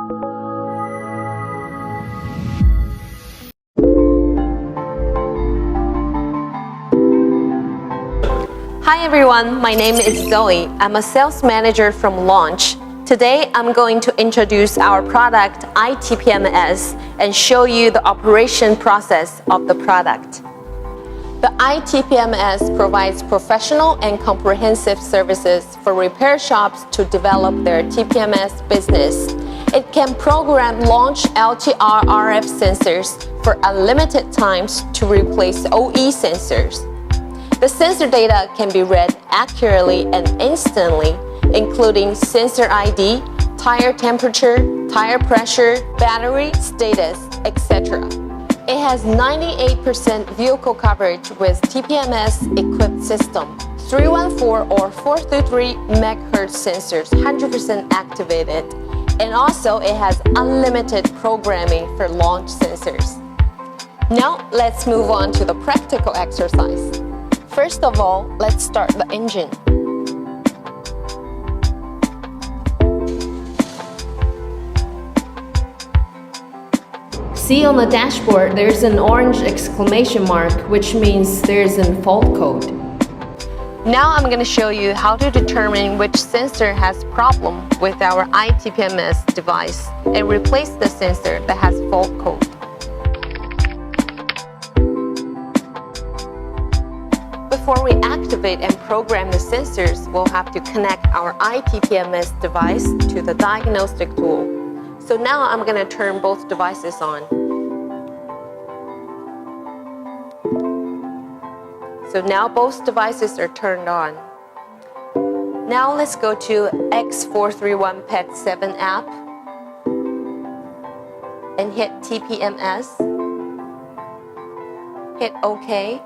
Hi everyone, my name is Zoe. I'm a sales manager from Launch. Today I'm going to introduce our product i-TPMS and show you the operation process of the product. The i-TPMS provides professional and comprehensive services for repair shops to develop their TPMS business. It can program LAUNCH LTR RF sensors for unlimited times to replace OE sensors. The sensor data can be read accurately and instantly, including sensor ID, tire temperature, tire pressure, battery status, etc. It has 98% vehicle coverage with TPMS-equipped system, 314 or 433 MHz sensors 100% activated, and also it has unlimited programming for launch sensors. Now let's move on to the practical exercise. First of all, let's start the engine. See on the dashboard, there's an orange exclamation mark, which means there's a fault code. Now I'm going to show you how to determine which sensor has problem with our i-TPMS device and replace the sensor that has fault code. Before we activate and program the sensors, we'll have to connect our i-TPMS device to the diagnostic tool. So now I'm going to turn both devices on. So now both devices are turned on. Now let's go to X431 PAD VII app and hit TPMS. Hit OK.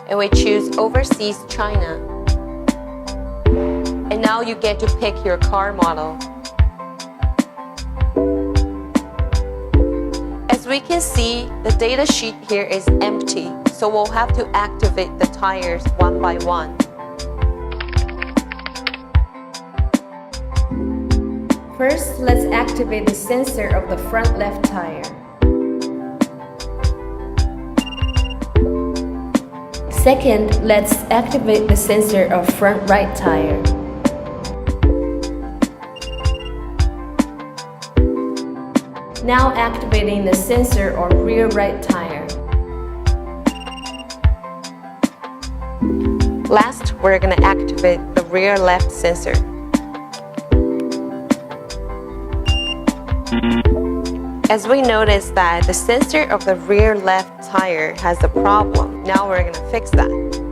And we choose Overseas China. And now you get to pick your car model. As we can see, the data sheet here is empty, so we'll have to activate the tires one by one. First, let's activate the sensor of the front left tire. Second, let's activate the sensor of front right tire. Now activating the sensor of rear right tire. Last, we're going to activate the rear left sensor. As we notice that the sensor of the rear left tire has a problem, now we're going to fix that.